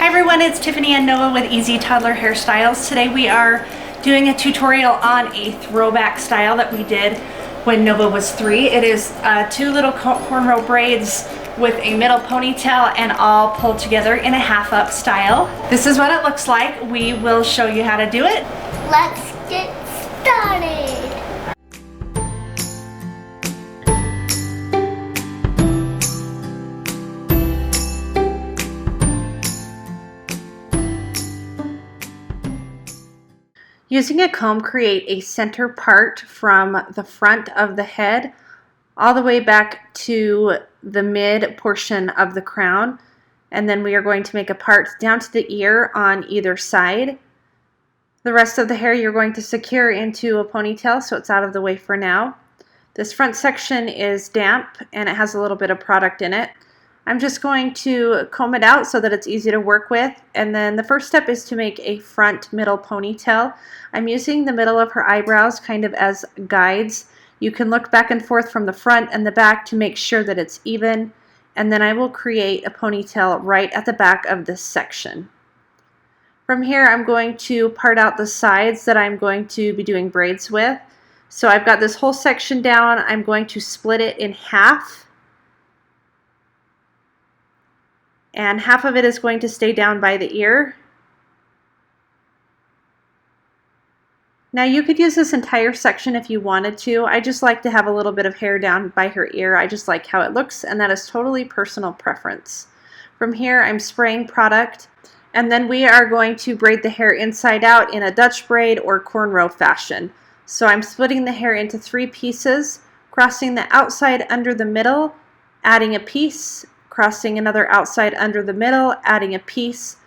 Hi everyone, it's Tiffany and Noah with Easy Toddler Hairstyles. Today we are doing a tutorial on a throwback style that we did when Nova was 3. It is 2 little cornrow braids with a middle ponytail and all pulled together in a half-up style. This is what it looks like. We will show you how to do it. Let's get started. Using a comb, create a center part from the front of the head all the way back to the mid portion of the crown, and then we are going to make a part down to the ear on either side. The rest of the hair you're going to secure into a ponytail so it's out of the way for now. This front section is damp and it has a little bit of product in it. I'm just going to comb it out so that it's easy to work with, and then the first step is to make a front middle ponytail. I'm using the middle of her eyebrows kind of as guides. You can look back and forth from the front and the back to make sure that it's even, and then I will create a ponytail right at the back of this section. From here I'm going to part out the sides that I'm going to be doing braids with. So I've got this whole section down. I'm going to split it in half, and half of it is going to stay down by the ear. Now you could use this entire section if you wanted to. I just like to have a little bit of hair down by her ear. I just like how it looks, and that is totally personal preference. From here I'm spraying product, and then we are going to braid the hair inside out in a Dutch braid or cornrow fashion. So I'm splitting the hair into 3 pieces, crossing the outside under the middle, adding a piece, crossing another outside under the middle, adding a piece,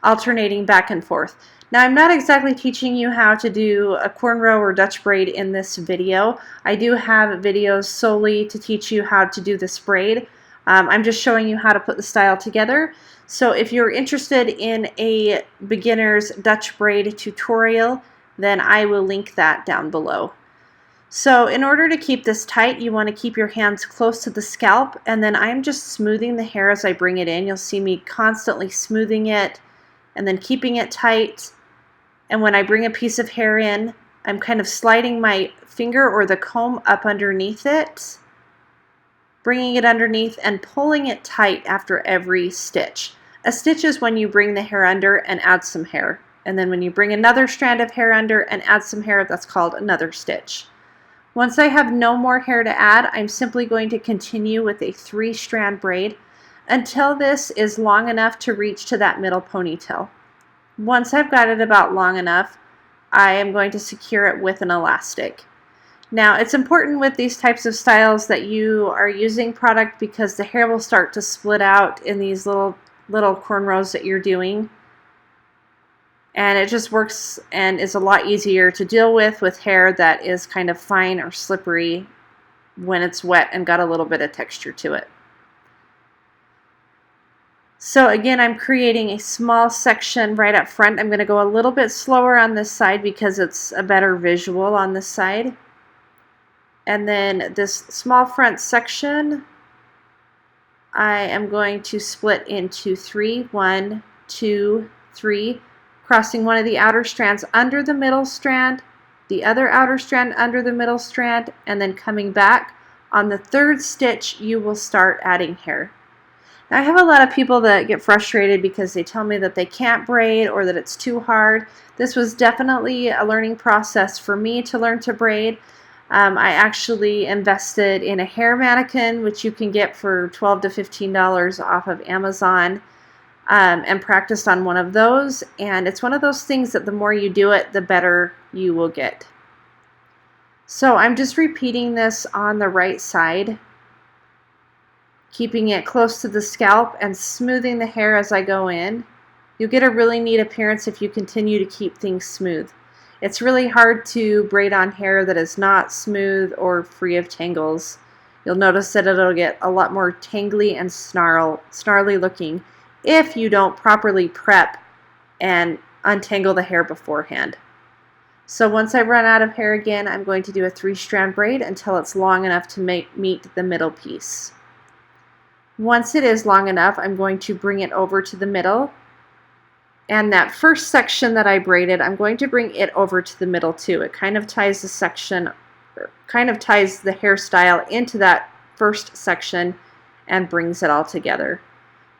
alternating back and forth. Now I'm not exactly teaching you how to do a cornrow or Dutch braid in this video. I do have videos solely to teach you how to do this braid. I'm just showing you how to put the style together. So if you're interested in a beginner's Dutch braid tutorial, then I will link that down below. So in order to keep this tight, you want to keep your hands close to the scalp, and then I'm just smoothing the hair as I bring it in. You'll see me constantly smoothing it and then keeping it tight. And when I bring a piece of hair in, I'm kind of sliding my finger or the comb up underneath it, bringing it underneath and pulling it tight after every stitch. A stitch is when you bring the hair under and add some hair. And then when you bring another strand of hair under and add some hair, that's called another stitch. Once I have no more hair to add, I'm simply going to continue with a 3-strand braid until this is long enough to reach to that middle ponytail. Once I've got it about long enough, I am going to secure it with an elastic. Now it's important with these types of styles that you are using product because the hair will start to split out in these little cornrows that you're doing. And it just works and is a lot easier to deal with hair that is kind of fine or slippery when it's wet and got a little bit of texture to it. So again, I'm creating a small section right up front. I'm going to go a little bit slower on this side because it's a better visual on this side. And then this small front section, I am going to split into 3, 1, 2, 3. Crossing one of the outer strands under the middle strand, the other outer strand under the middle strand, and then coming back. On the 3rd stitch, you will start adding hair. Now, I have a lot of people that get frustrated because they tell me that they can't braid or that it's too hard. This was definitely a learning process for me to learn to braid. I actually invested in a hair mannequin, which you can get for $12 to $15 off of Amazon. And practiced on one of those, and it's one of those things that the more you do it, the better you will get. So I'm just repeating this on the right side, keeping it close to the scalp and smoothing the hair as I go in. You'll get a really neat appearance if you continue to keep things smooth. It's really hard to braid on hair that is not smooth or free of tangles. You'll notice that it'll get a lot more tangly and snarly looking if you don't properly prep and untangle the hair beforehand. So once I run out of hair again, I'm going to do a 3-strand braid until it's long enough to meet the middle piece. Once it is long enough, I'm going to bring it over to the middle, And that first section that I braided, I'm going to bring it over to the middle too. It kind of ties the section, kind of ties the hairstyle into that first section and brings it all together.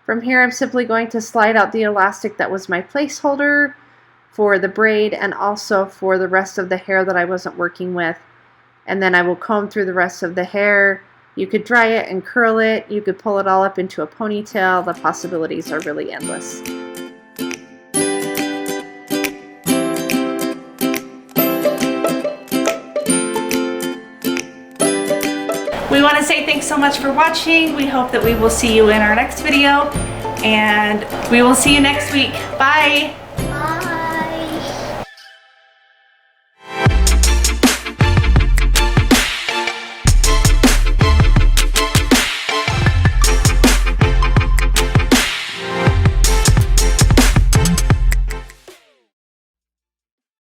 From here, I'm simply going to slide out the elastic that was my placeholder for the braid and also for the rest of the hair that I wasn't working with. And then I will comb through the rest of the hair. You could dry it and curl it. You could pull it all up into a ponytail. The possibilities are really endless. We want to say thanks so much for watching. We hope that we will see you in our next video, and we will see you next week. Bye. Bye.